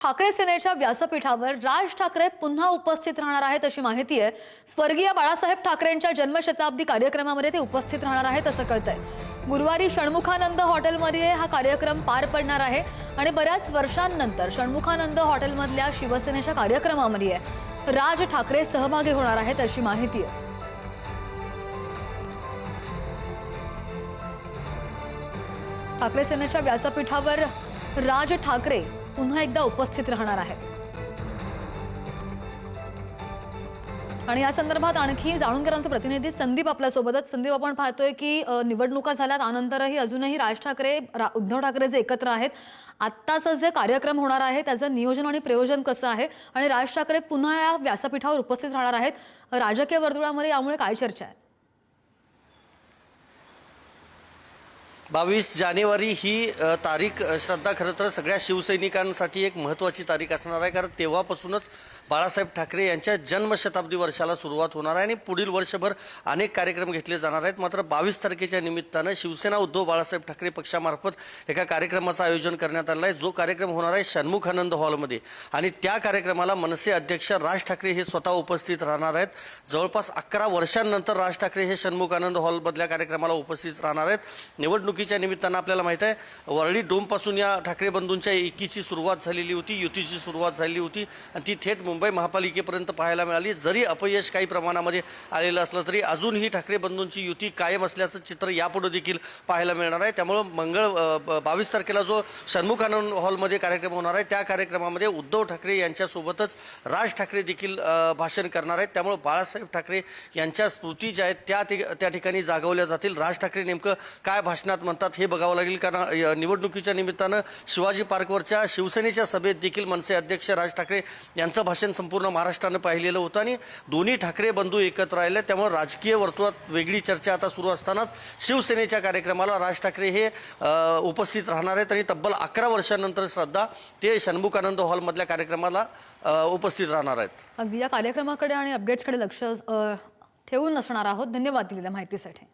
ठाकरे सेनेच्या व्यासपीठावर राज ठाकरे पुन्हा उपस्थित राहणार आहेत अशी माहिती आहे। स्वर्गीय बाळासाहेब ठाकरेंच्या जन्मशताब्दी कार्यक्रमामध्ये ते उपस्थित राहणार आहेत असं कळतंय। गुरुवारी षण्मुखानंद हॉटेलमध्ये हा कार्यक्रम पार पडणार आहे आणि बऱ्याच वर्षांनंतर षण्मुखानंद हॉटेलमधल्या शिवसेनेच्या कार्यक्रमामध्ये राज ठाकरे सहभागी होणार आहेत अशी माहिती आहे। ठाकरे सेनेच्या व्यासपीठावर राज ठाकरे पुन्हा एकदा उपस्थित राहणार आहे आणि या संदर्भात आणखी जाणून घेण्याचे प्रतिनिधी संदीप आपल्या सोबतच। संदीप, आपण पाहतोय की निवडणुका झाल्यात त्यानंतरही अजूनही राज ठाकरे उद्धव ठाकरे जे एकत्र आहेत, आत्ताचा जे कार्यक्रम होणार आहे त्याचं नियोजन आणि प्रयोजन कसं आहे आणि राज ठाकरे पुन्हा या व्यासपीठावर उपस्थित राहणार आहेत, राजकीय वर्तुळामध्ये यामुळे काय चर्चा आहे? 22 जानेवारी ही तारीख श्रद्धा खरं तर सगळ्या शिवसैनिकांसाठी एक महत्त्वाची तारीख असणार आहे, कारण तेव्हापासूनच बाळासाहेब ठाकरे यांच्या जन्मशताब्दी वर्षाला सुरुवात होणार आहे आणि पुढील वर्षभर अनेक कार्यक्रम घेतले जाणार आहेत। मात्र 22 तारखेच्या निमित्तानं शिवसेना उद्धव बाळासाहेब ठाकरे पक्षामार्फत एका कार्यक्रमाचं आयोजन करण्यात आलं आहे, जो कार्यक्रम होणार आहे षण्मुखानंद हॉलमध्ये आणि त्या कार्यक्रमाला मनसे अध्यक्ष राज ठाकरे हे स्वतः उपस्थित राहणार आहेत। जवळपास 11 वर्षांनंतर राज ठाकरे हे षण्मुखानंद हॉलमधल्या कार्यक्रमाला उपस्थित राहणार आहेत। निवडणुकीच्या निमित्तानं आपल्याला माहिती आहे, वरळी डोमपासून या ठाकरे बंधूंच्या एकीची सुरुवात झालेली होती, युतीची सुरुवात झाली होती आणि ती थेट मुंबई महापालिकेपर्यंत पाहायला मिळाली। जरी अपयश काही प्रमाणामध्ये आलेलं असलं तरी अजूनही ठाकरे बंधूंची युती कायम असल्याचं चित्र यापुढे देखील पाहायला मिळणार आहे। त्यामुळे 22 तारखेला जो षण्मुखानंद हॉलमध्ये कार्यक्रम होणार आहे त्या कार्यक्रमामध्ये उद्धव ठाकरे यांच्यासोबतच राज ठाकरे देखील भाषण करणार आहेत। त्यामुळे बाळासाहेब ठाकरे यांच्या स्मृती ज्या आहेत त्या ठिकाणी जागवल्या जातील। राज ठाकरे नेमकं काय भाषणात म्हणतात हे बघावं लागेल, कारण निवडणुकीच्या निमित्तानं शिवाजी पार्कवरच्या शिवसेनेच्या सभेत देखील मनसे अध्यक्ष राज ठाकरे यांचं भाषण संपूर्ण महाराष्ट्रानं पाहिलेलं होतं आणि दोन्ही ठाकरे बंधू एकत्र राहिले। त्यामुळे राजकीय वर्तुळात वेगळी चर्चा आता सुरू असतानाच शिवसेनेच्या कार्यक्रमाला राज ठाकरे हे उपस्थित राहणार आहेत आणि तब्बल 11 वर्षांनंतर श्रद्धा ते षण्मुखानंद हॉलमधल्या कार्यक्रमाला उपस्थित राहणार आहेत। अगदी या कार्यक्रमाकडे आणि अपडेट्सकडे लक्ष ठेवून असणार आहोत। धन्यवाद दिलेल्या माहितीसाठी।